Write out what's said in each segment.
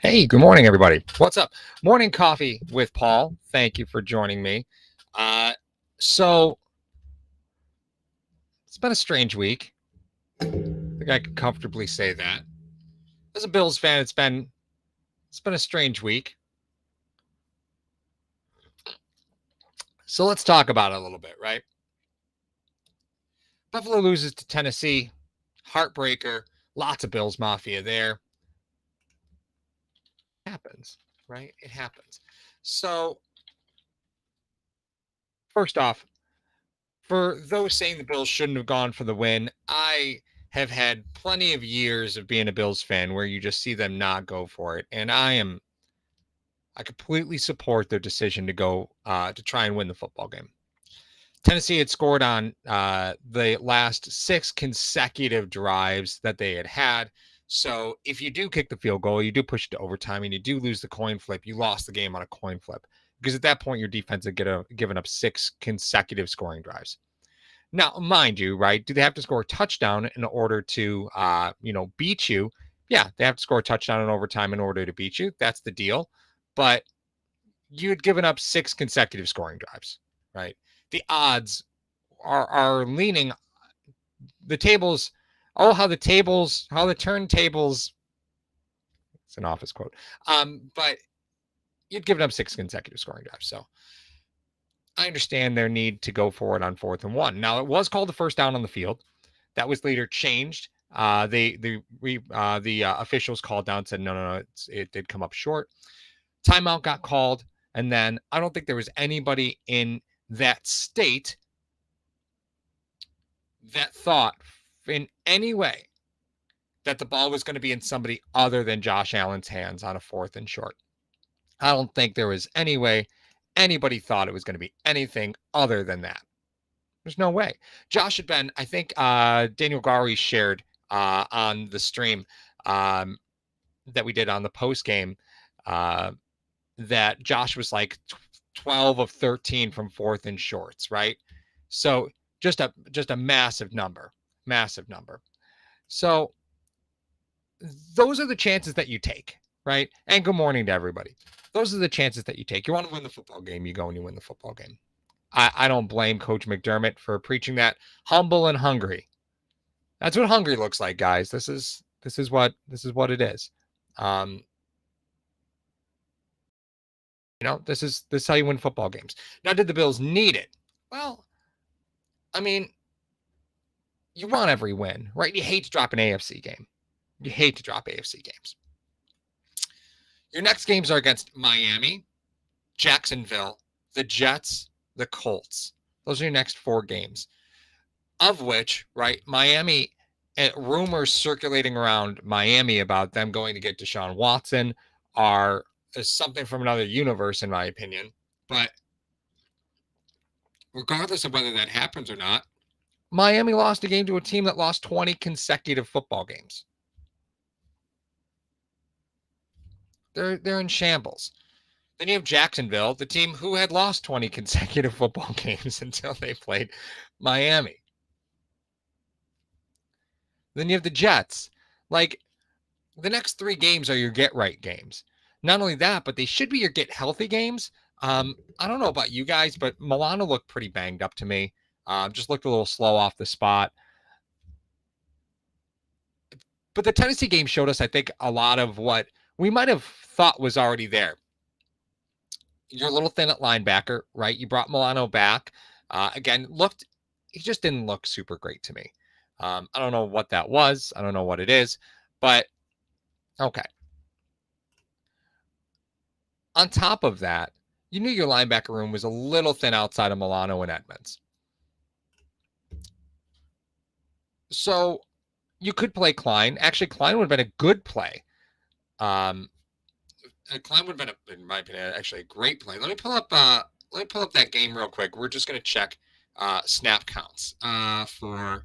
Hey, good morning, everybody. What's up? Morning coffee with Paul. Thank you for joining me. So it's been a strange week. I think I can comfortably say that. As a Bills fan, it's been a strange week. So let's talk about it a little bit, right? Buffalo loses to Tennessee. Heartbreaker. Lots of Bills Mafia there. It happens, right? It happens. So first off, for those saying the Bills shouldn't have gone for the win, I have had plenty of years of being a Bills fan where you just see them not go for it. And I completely support their decision to go to try and win the football game. Tennessee had scored on the last 6 consecutive drives that they had. So if you do kick the field goal, you do push it to overtime, and you do lose the coin flip, you lost the game on a coin flip. Because at that point, your defense had given up 6 consecutive scoring drives. Now, mind you, right? Do they have to score a touchdown in order to, beat you? Yeah, they have to score a touchdown in overtime in order to beat you. That's the deal. But you had given up 6 consecutive scoring drives, right? The odds are leaning the tables. Oh, how the turntables. It's an office quote. But you'd given up 6 consecutive scoring drives, so I understand their need to go for it on 4th and 1. Now, it was called the first down on the field. That was later changed. The officials called down and said, no, it did come up short. Timeout got called. And then I don't think there was anybody in that state that thought in any way that the ball was going to be in somebody other than Josh Allen's hands on a 4th and short. I don't think there was any way anybody thought it was going to be anything other than that. There's no way. Josh had been, I think Daniel Gari shared on the stream that we did on the post game that Josh was like 12 of 13 from 4th and shorts, right? So just a massive number. So those are the chances that you take, right? And good morning to everybody. Those are the chances that you take. You want to win the football game, you go and you win the football game. I don't blame Coach McDermott for preaching that. Humble and hungry. That's what hungry looks like, guys. This is what it is. This is how you win football games. Now, did the Bills need it? Well, I mean, you want every win, right? You hate to drop an AFC game. You hate to drop AFC games. Your next games are against Miami, Jacksonville, the Jets, the Colts. Those are your next 4 games, of which, right, Miami, rumors circulating around Miami about them going to get Deshaun Watson are something from another universe, in my opinion. But regardless of whether that happens or not, Miami lost a game to a team that lost 20 consecutive football games. They're in shambles. Then you have Jacksonville, the team who had lost 20 consecutive football games until they played Miami. Then you have the Jets. Like, the next 3 games are your get-right games. Not only that, but they should be your get-healthy games. I don't know about you guys, but Milano looked pretty banged up to me. Just looked a little slow off the spot. But the Tennessee game showed us, I think, a lot of what we might have thought was already there. You're a little thin at linebacker, right? You brought Milano back. Again, he just didn't look super great to me. I don't know what that was. I don't know what it is, but okay. On top of that, you knew your linebacker room was a little thin outside of Milano and Edmonds. So you could play Klein. Actually, Klein would have been a good play. Klein would have been, in my opinion, actually a great play. Let me pull up that game real quick. We're just going to check snap counts for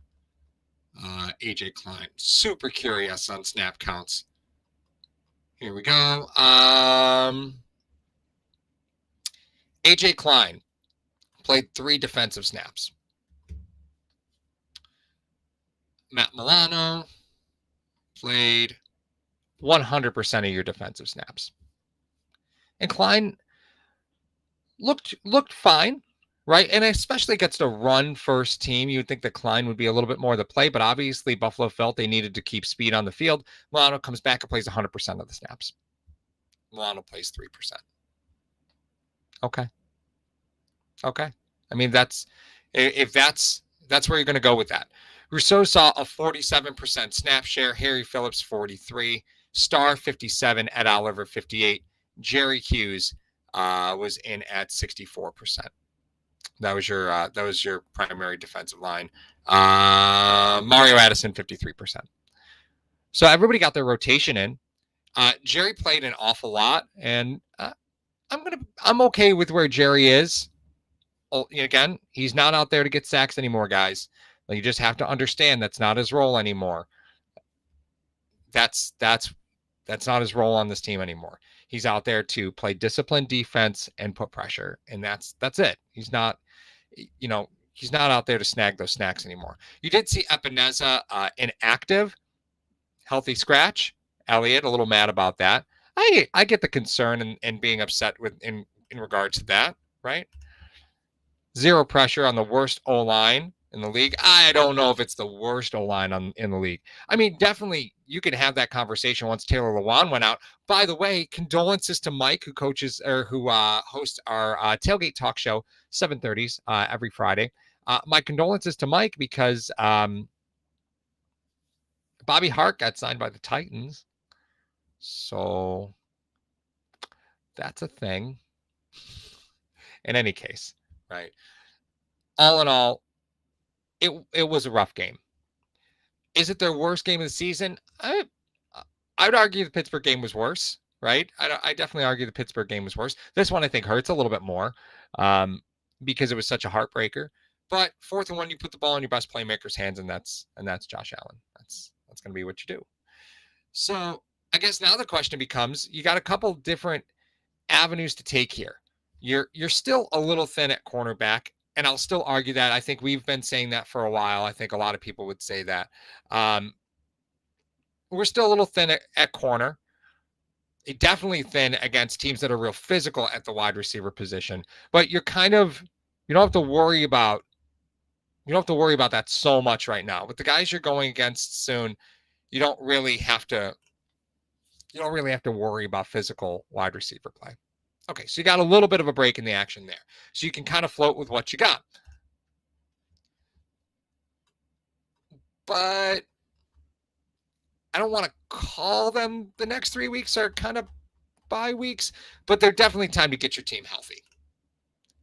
AJ Klein. Super curious on snap counts. Here we go. AJ Klein played 3 defensive snaps. Matt Milano played 100% of your defensive snaps. And Klein looked fine, right? And especially against a run-first team, you would think that Klein would be a little bit more of the play, but obviously Buffalo felt they needed to keep speed on the field. Milano comes back and plays 100% of the snaps. Milano plays 3%. Okay. I mean, that's where you're going to go with that. Rousseau saw a 47% snap share. Harry Phillips 43, Starr 57, Ed Oliver 58. Jerry Hughes was in at 64%. That was your primary defensive line. Mario Addison 53%. So everybody got their rotation in. Jerry played an awful lot, and I'm okay with where Jerry is. Again, he's not out there to get sacks anymore, guys. You just have to understand that's not his role anymore. That's not his role on this team anymore. He's out there to play disciplined defense and put pressure, and that's it. He's not out there to snag those snacks anymore. You did see Epineza inactive, healthy scratch. Elliott a little mad about that. I get the concern and being upset with in regards to that, right? Zero pressure on the worst O-line in the league. I don't know if it's the worst O-line in the league. I mean, definitely you could have that conversation once Taylor Lewan went out. By the way, condolences to Mike, who hosts our tailgate talk show, 7:30s every Friday. My condolences to Mike because Bobby Hart got signed by the Titans. So that's a thing. In any case, right? All in all, it was a rough game. Is it their worst game of the season? I would argue the Pittsburgh game was worse, right? I definitely argue the Pittsburgh game was worse. This one I think hurts a little bit more because it was such a heartbreaker. But 4th and 1, you put the ball in your best playmaker's hands, and that's Josh Allen. That's going to be what you do. So I guess now the question becomes: you got a couple different avenues to take here. You're still a little thin at cornerback. And I'll still argue that. I think we've been saying that for a while. I think a lot of people would say that. We're still a little thin at corner. Definitely thin against teams that are real physical at the wide receiver position. But you don't have to worry about that so much right now. With the guys you're going against soon, you don't really have to worry about physical wide receiver play. Okay, so you got a little bit of a break in the action there. So you can kind of float with what you got. But I don't want to call them the next 3 weeks are kind of bye weeks, but they're definitely time to get your team healthy.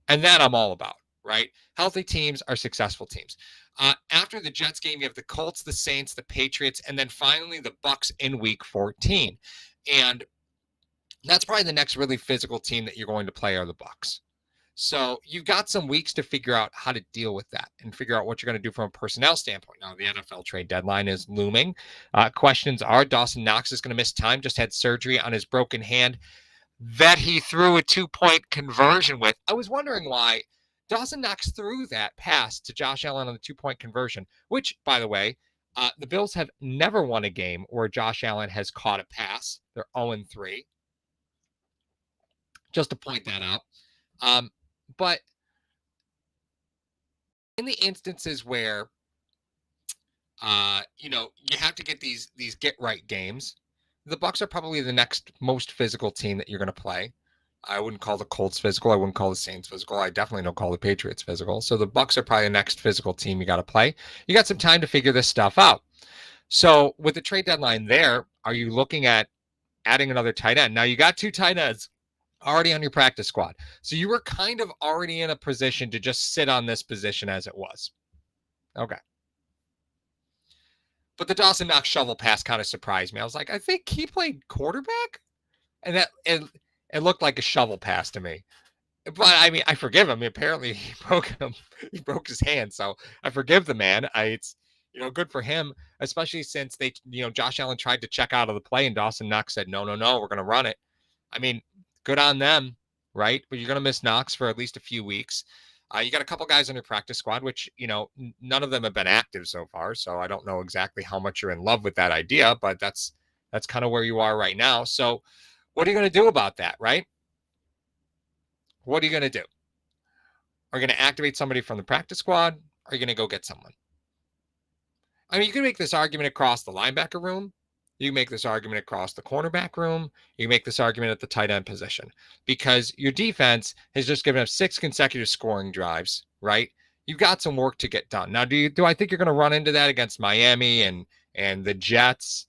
And that I'm all about, right? Healthy teams are successful teams. After the Jets game, you have the Colts, the Saints, the Patriots, and then finally the Bucs in week 14. And that's probably the next really physical team that you're going to play are the Bucs. So you've got some weeks to figure out how to deal with that and figure out what you're going to do from a personnel standpoint. Now, the NFL trade deadline is looming. Questions are Dawson Knox is going to miss time, just had surgery on his broken hand that he threw a 2-point conversion with. I was wondering why Dawson Knox threw that pass to Josh Allen on the 2-point conversion, which, by the way, the Bills have never won a game where Josh Allen has caught a pass. They're 0-3. Just to point that out. But in the instances where, you have to get these get right games, the Bucs are probably the next most physical team that you're going to play. I wouldn't call the Colts physical. I wouldn't call the Saints physical. I definitely don't call the Patriots physical. So the Bucs are probably the next physical team you got to play. You got some time to figure this stuff out. So with the trade deadline there, are you looking at adding another tight end? Now you got 2 tight ends already on your practice squad. So you were kind of already in a position to just sit on this position as it was. Okay. But the Dawson Knox shovel pass kind of surprised me. I was like, I think he played quarterback? And that it looked like a shovel pass to me. But I mean, I forgive him. Apparently he broke his hand. So I forgive the man. It's good for him, especially since Josh Allen tried to check out of the play and Dawson Knox said, no, we're going to run it. I mean, good on them, right? But you're going to miss Knox for at least a few weeks. You got a couple guys on your practice squad, which, none of them have been active so far. So I don't know exactly how much you're in love with that idea, but that's That's kind of where you are right now. So what are you going to do about that, right? What are you going to do? Are you going to activate somebody from the practice squad? Or are you going to go get someone? I mean, you can make this argument across the linebacker room. You can make this argument across the cornerback room. You can make this argument at the tight end position because your defense has just given up 6 consecutive scoring drives, right? You've got some work to get done. Now, do I think you're going to run into that against Miami and the Jets?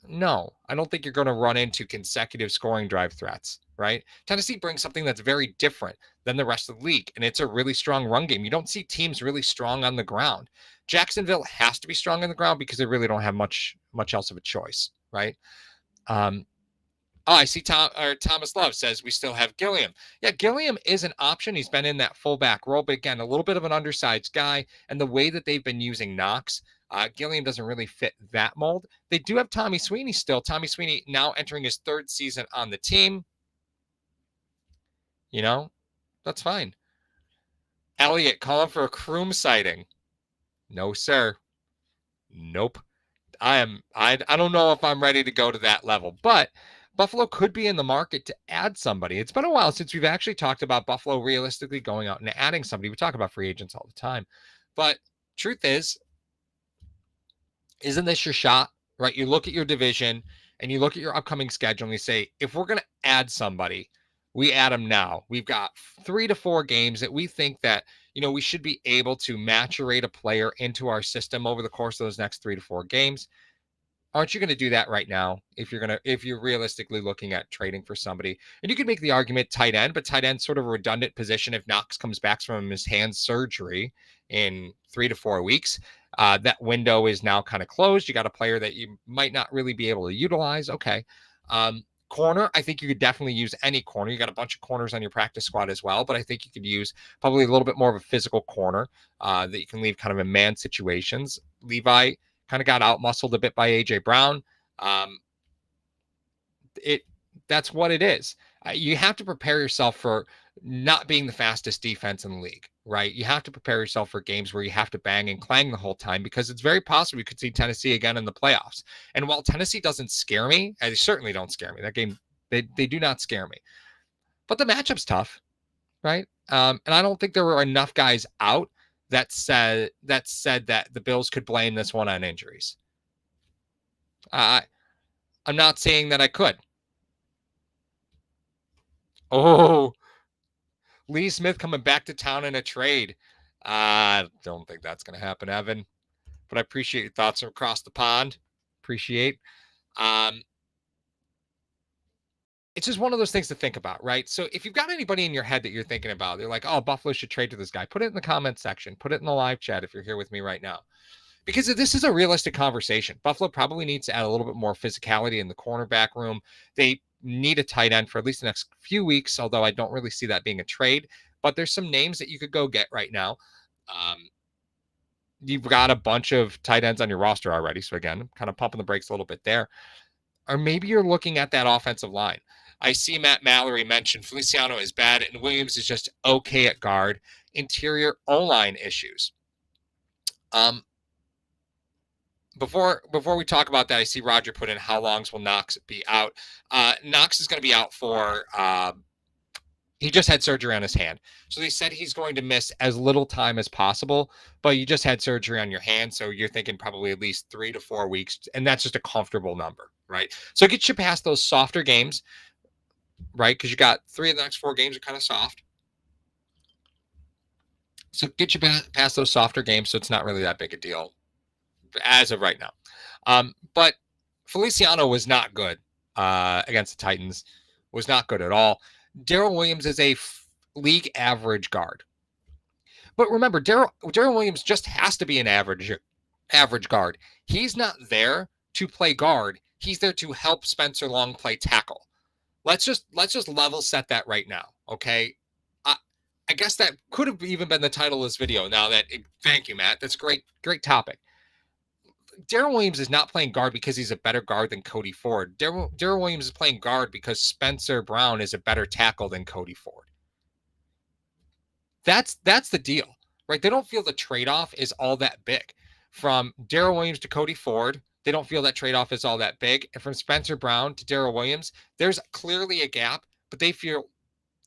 No, I don't think you're going to run into consecutive scoring drive threats, right? Tennessee brings something that's very different than the rest of the league, and it's a really strong run game. You don't see teams really strong on the ground. Jacksonville has to be strong on the ground because they really don't have much else of a choice, right? I see Thomas Love says we still have Gilliam. Yeah, Gilliam is an option. He's been in that fullback role, but again, a little bit of an undersized guy. And the way that they've been using Knox, Gilliam doesn't really fit that mold. They do have Tommy Sweeney still. Tommy Sweeney now entering his 3rd season on the team. You know, that's fine. Elliot calling for a Croom sighting. No, sir. Nope. I don't know if I'm ready to go to that level, but Buffalo could be in the market to add somebody. It's been a while since we've actually talked about Buffalo realistically going out and adding somebody. We talk about free agents all the time, but truth is, isn't this your shot, right? You look at your division and you look at your upcoming schedule and you say, if we're going to add somebody, we add them now. We've got 3 to 4 games that we think that, we should be able to maturate a player into our system over the course of those next 3 to 4 games. Aren't you going to do that right now if you're realistically looking at trading for somebody? And you could make the argument tight end, but tight end sort of a redundant position if Knox comes back from his hand surgery in 3 to 4 weeks. That window is now kind of closed. You got a player that you might not really be able to utilize. Okay. Corner, I think you could definitely use any corner. You got a bunch of corners on your practice squad as well, but I think you could use probably a little bit more of a physical corner that you can leave kind of in man situations. Levi kind of got out muscled a bit by AJ Brown. That's what it is. You have to prepare yourself for not being the fastest defense in the league, right? You have to prepare yourself for games where you have to bang and clang the whole time because it's very possible you could see Tennessee again in the playoffs. And while Tennessee doesn't scare me, they certainly don't scare me. That game, they do not scare me. But the matchup's tough, right? And I don't think there were enough guys out that said that the Bills could blame this one on injuries. I'm not saying that I could. Oh, Lee Smith coming back to town in a trade. I don't think that's going to happen, Evan. But I appreciate your thoughts from across the pond. Appreciate. It's just one of those things to think about, right? So if you've got anybody in your head that you're thinking about, they're like, oh, Buffalo should trade to this guy. Put it in the comments section. Put it in the live chat if you're here with me right now. Because this is a realistic conversation. Buffalo probably needs to add a little bit more physicality in the cornerback room. They need a tight end for at least the next few weeks, although I don't really see that being a trade. But there's some names that you could go get right now. You've got a bunch of tight ends on your roster already. So again, I'm kind of pumping the brakes a little bit there. Or maybe you're looking at that offensive line. I see Matt Mallory mention Feliciano is bad and Williams is just okay at guard. Interior O-line issues. Before we talk about that, I see Roger put in how long will Knox be out. Knox is going to be out for he just had surgery on his hand. So they said he's going to miss as little time as possible, but you just had surgery on your hand. So you're thinking probably at least 3 to 4 weeks. And that's just a comfortable number, right? So it gets you past those softer games, right? Because you got 3 of the next 4 games are kind of soft. So get you past those softer games. So it's not really that big a deal as of right now. But Feliciano was not good against the Titans, was not good at all. Darrell Williams is a league average guard. But remember, Darrell Williams just has to be an average guard. He's not there to play guard. He's there to help Spencer Long play tackle. Let's just level set that right now, okay? I guess that could have even been the title of this video. Thank you, Matt. That's a great topic. Darrell Williams is not playing guard because he's a better guard than Cody Ford. Darrell Williams is playing guard because Spencer Brown is a better tackle than Cody Ford. That's the deal, right? They don't feel the trade-off is all that big. From Darrell Williams to Cody Ford, They don't feel that trade-off is all that big. And from Spencer Brown to Darrell Williams, there's clearly a gap, but they feel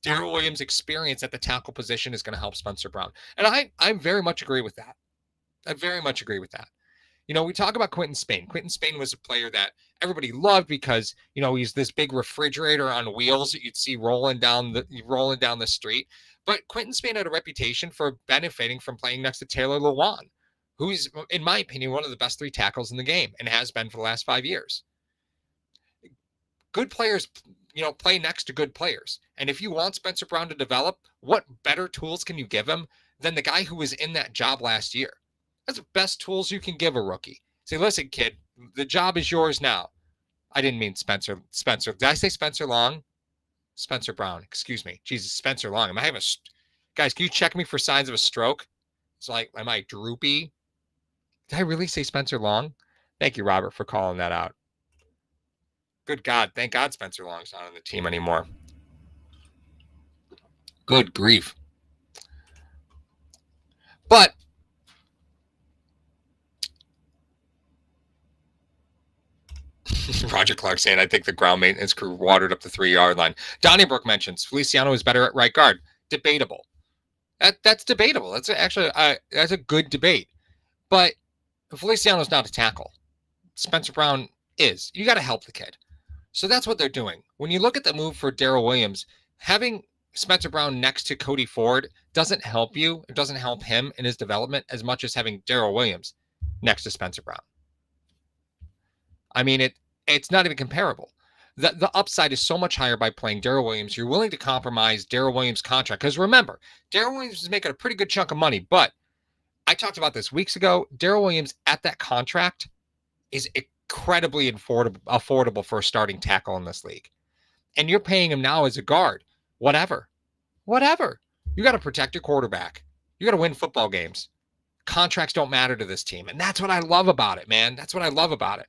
Darrell Williams' experience at the tackle position is going to help Spencer Brown. And I very much agree with that. I very much agree with that. You know, we talk about Quinton Spain. Quinton Spain was a player that everybody loved because, you know, he's this big refrigerator on wheels that you'd see rolling down the street. But Quinton Spain had a reputation for benefiting from playing next to Taylor Lewan, who's, in my opinion, one of the best 3 tackles in the game and has been for the last 5 years. Good players, you know, play next to good players. And if you want Spencer Brown to develop, what better tools can you give him than the guy who was in that job last year? That's the best tools you can give a rookie. Say, listen, kid, the job is yours now. I didn't mean Spencer. Did I say Spencer Long? Spencer Brown. Excuse me. Jesus, Spencer Long. Am I having guys, can you check me for signs of a stroke? It's like, am I droopy? Did I really say Spencer Long? Thank you, Robert, for calling that out. Good God. Thank God Spencer Long's not on the team anymore. Good grief. But Roger Clark saying, I think the ground maintenance crew watered up the 3-yard line. Donnybrook mentions Feliciano is better at right guard. Debatable. That's debatable. That's actually that's a good debate. But Feliciano's not a tackle. Spencer Brown is. You got to help the kid. So that's what they're doing. When you look at the move for Darrell Williams, having Spencer Brown next to Cody Ford doesn't help you. It doesn't help him in his development as much as having Darrell Williams next to Spencer Brown. I mean, it's not even comparable. The upside is so much higher by playing Darrell Williams. You're willing to compromise Darrell Williams' contract. Because remember, Darrell Williams is making a pretty good chunk of money. But I talked about this weeks ago. Darrell Williams at that contract is incredibly affordable for a starting tackle in this league. And you're paying him now as a guard. Whatever. You got to protect your quarterback. You got to win football games. Contracts don't matter to this team. And that's what I love about it, man. That's what I love about it.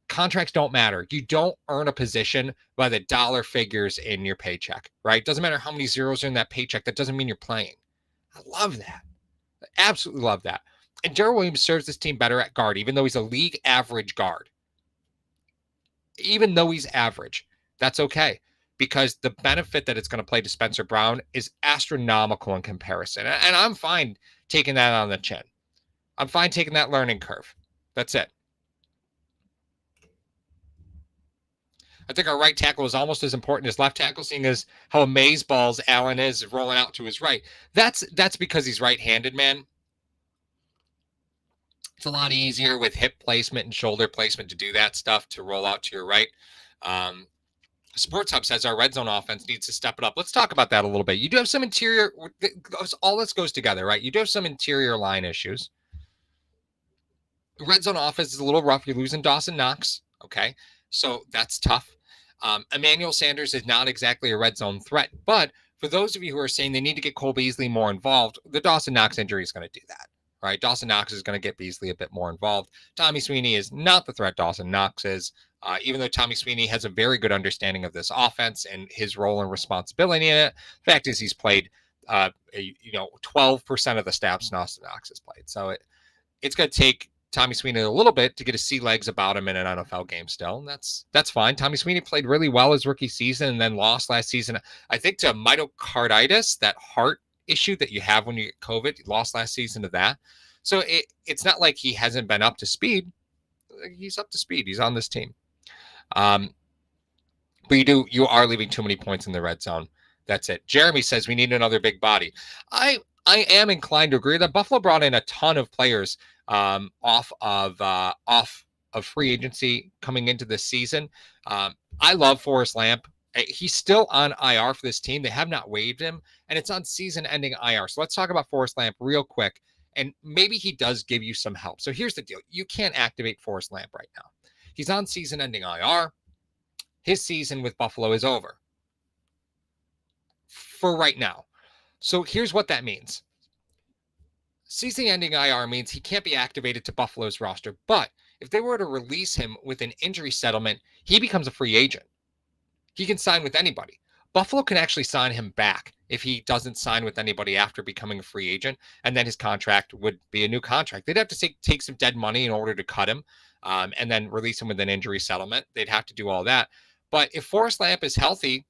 Contracts don't matter. You don't earn a position by the dollar figures in your paycheck, right? Doesn't matter how many zeros are in that paycheck. That doesn't mean you're playing. I love that. I absolutely love that. And Darrell Williams serves this team better at guard, even though he's a league average guard. Even though he's average, that's okay. Because the benefit that it's going to play to Spencer Brown is astronomical in comparison. And I'm fine taking that on the chin. I'm fine taking that learning curve. That's it. I think our right tackle is almost as important as left tackle, seeing as how amazeballs Allen is rolling out to his right. That's because he's right-handed, man. It's a lot easier with hip placement and shoulder placement to do that stuff, to roll out to your right. Sports Hub says our red zone offense needs to step it up. Let's talk about that a little bit. You do have some interior, all this goes together, right? You do have some interior line issues. Red zone offense is a little rough. You're losing Dawson Knox, okay? So that's tough. Emmanuel Sanders is not exactly a red zone threat, but for those of you who are saying they need to get Cole Beasley more involved, the Dawson Knox injury is going to do that, right? Dawson Knox is going to get Beasley a bit more involved. Tommy Sweeney is not the threat Dawson Knox is, even though Tommy Sweeney has a very good understanding of this offense and his role and responsibility in it. The fact is he's played, 12% of the snaps Dawson Knox has played. So it's going to take Tommy Sweeney a little bit to get his sea legs about him in an NFL game still. And that's fine. Tommy Sweeney played really well his rookie season and then lost last season, I think, to myocarditis, that heart issue that you have when you get COVID. He lost last season to that. So it's not like he hasn't been up to speed. He's up to speed. He's on this team. But you are leaving too many points in the red zone. That's it. Jeremy says we need another big body. I am inclined to agree that Buffalo brought in a ton of players off of free agency coming into this season. I love Forrest Lamp. He's still on IR for this team. They have not waived him, and it's on season-ending IR. So let's talk about Forrest Lamp real quick, and maybe he does give you some help. So here's the deal. You can't activate Forrest Lamp right now. He's on season-ending IR. His season with Buffalo is over for right now. So here's what that means. Season-ending IR means he can't be activated to Buffalo's roster, but if they were to release him with an injury settlement, he becomes a free agent. He can sign with anybody. Buffalo can actually sign him back if he doesn't sign with anybody after becoming a free agent, and then his contract would be a new contract. They'd have to take some dead money in order to cut him, and then release him with an injury settlement. They'd have to do all that. But if Forrest Lamp is healthy,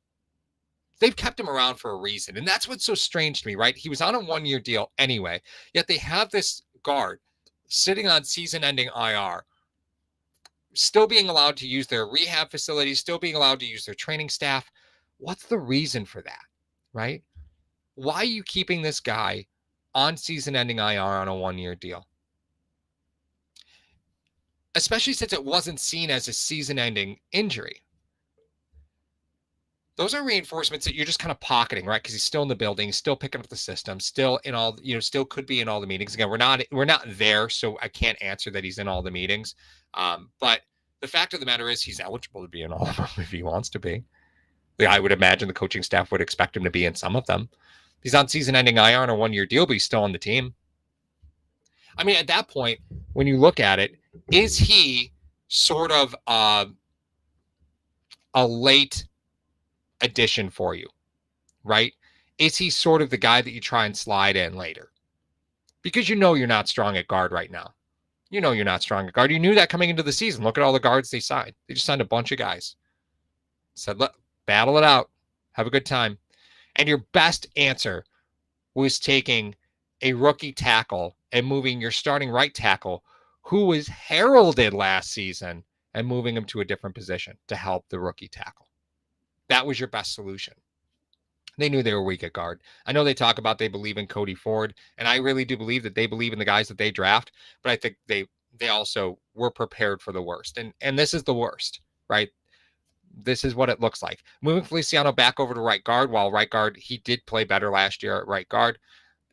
they've kept him around for a reason. And that's what's so strange to me, right? He was on a 1-year deal anyway, yet they have this guard sitting on season-ending IR, still being allowed to use their rehab facilities, still being allowed to use their training staff. What's the reason for that, right? Why are you keeping this guy on season-ending IR on a 1-year deal? Especially since it wasn't seen as a season-ending injury. Those are reinforcements that you're just kind of pocketing, right? Because he's still in the building, still picking up the system, still in all, still could be in all the meetings. Again, we're not there, so I can't answer that he's in all the meetings. But the fact of the matter is he's eligible to be in all of them if he wants to be. I would imagine the coaching staff would expect him to be in some of them. He's on season-ending IR on a 1-year deal, but he's still on the team. I mean, at that point, when you look at it, is he sort of a late addition for you, right? Is he sort of the guy that you try and slide in later? Because you're not strong at guard right now. You're not strong at guard. You knew that coming into the season. Look at all the guards they signed. They just signed a bunch of guys. Said, look, battle it out. Have a good time. And your best answer was taking a rookie tackle and moving your starting right tackle, who was heralded last season, and moving him to a different position to help the rookie tackle. That was your best solution. They knew they were weak at guard. I know they talk about they believe in Cody Ford, and I really do believe that they believe in the guys that they draft, but I think they also were prepared for the worst. And this is the worst, right? This is what it looks like. Moving Feliciano back over to right guard, while right guard, he did play better last year at right guard.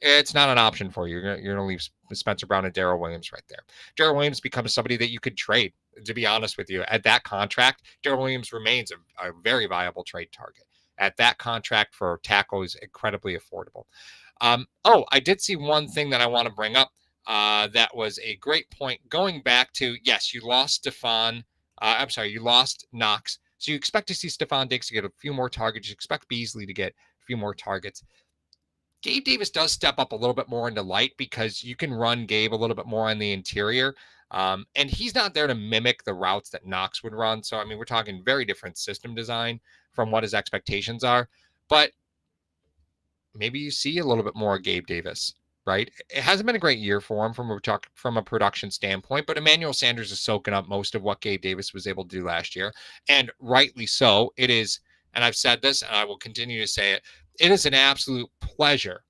It's not an option for you. You're going to leave Spencer Brown and Darrell Williams right there. Darrell Williams becomes somebody that you could trade, to be honest with you. At that contract, Darrell Williams remains a very viable trade target. At that contract for tackle is incredibly affordable. I did see one thing that I want to bring up. That was a great point. Going back to, yes, you lost you lost Knox. So you expect to see Stephon Diggs to get a few more targets. You expect Beasley to get a few more targets. Gabe Davis does step up a little bit more into light because you can run Gabe a little bit more on the interior. And he's not there to mimic the routes that Knox would run. So, I mean, we're talking very different system design from what his expectations are. But maybe you see a little bit more of Gabe Davis, right? It hasn't been a great year for him from a production standpoint, but Emmanuel Sanders is soaking up most of what Gabe Davis was able to do last year. And rightly so. It is, and I've said this, and I will continue to say it, it is an absolute pleasure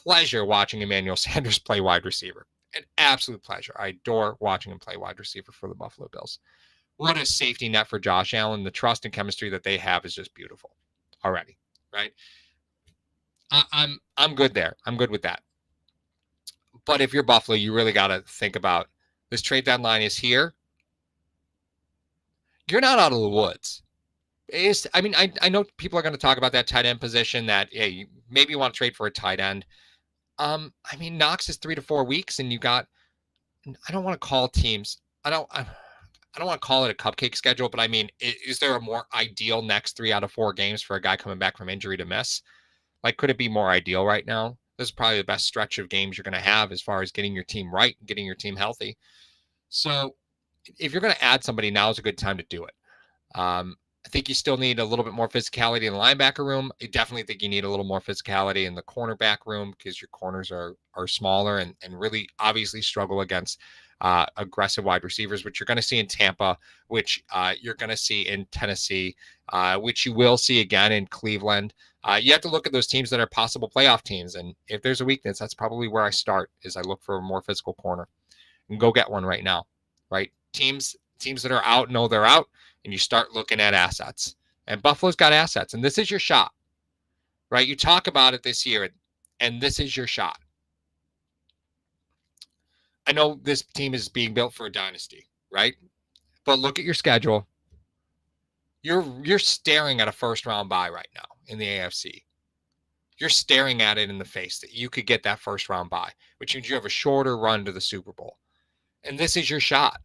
watching Emmanuel Sanders play wide receiver. An absolute pleasure. I adore watching him play wide receiver for the Buffalo Bills. What a safety net for Josh Allen. The trust and chemistry that they have is just beautiful already, right? I'm good there. I'm good with that. But if you're Buffalo, you really got to think about this trade deadline is here. You're not out of the woods. I know people are going to talk about that tight end position that, hey, maybe you want to trade for a tight end. Knox is 3 to 4 weeks, and I don't want to call teams. I don't want to call it a cupcake schedule, but is there a more ideal next 3 out of 4 games for a guy coming back from injury to miss? Like, could it be more ideal right now? This is probably the best stretch of games you're going to have as far as getting your team right and getting your team healthy. So if you're going to add somebody, now is a good time to do it. I think you still need a little bit more physicality in the linebacker room. I definitely think you need a little more physicality in the cornerback room because your corners are smaller and really obviously struggle against aggressive wide receivers, which you're going to see in Tampa, which you're going to see in Tennessee, which you will see again in Cleveland. You have to look at those teams that are possible playoff teams. And if there's a weakness, that's probably where I start is I look for a more physical corner and go get one right now, right? Teams that are out know they're out. And you start looking at assets. And Buffalo's got assets. And this is your shot, right? You talk about it this year, and this is your shot. I know this team is being built for a dynasty, right? But look at your schedule. You're staring at a first-round bye right now in the AFC. You're staring at it in the face that you could get that first-round bye, which means you have a shorter run to the Super Bowl. And this is your shot.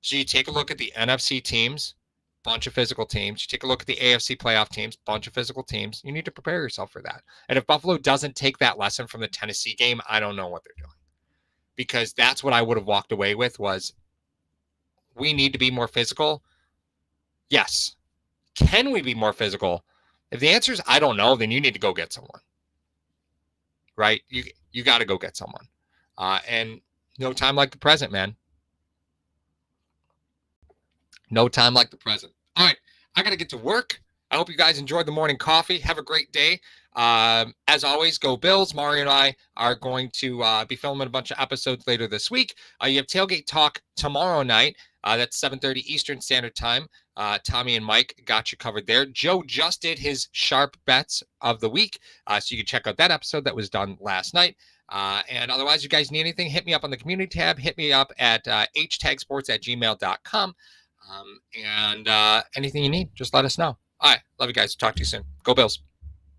So you take a look at the NFC teams bunch of physical teams. You take a look at the AFC playoff teams, bunch of physical teams. You need to prepare yourself for that. And if Buffalo doesn't take that lesson from the Tennessee game, I don't know what they're doing. Because that's what I would have walked away with was we need to be more physical. Yes. Can we be more physical? If the answer is I don't know, then you need to go get someone. Right? You got to go get someone. And no time like the present, man. No time like the present. All right. I got to get to work. I hope you guys enjoyed the morning coffee. Have a great day. As always, go Bills. Mario and I are going to be filming a bunch of episodes later this week. You have Tailgate Talk tomorrow night. That's 7:30 Eastern Standard Time. Tommy and Mike got you covered there. Joe just did his sharp bets of the week, so you can check out that episode that was done last night. And otherwise, you guys need anything, hit me up on the community tab. Hit me up at htagsports@gmail.com. And anything you need, just let us know. All right. Love you guys. Talk to you soon. Go Bills.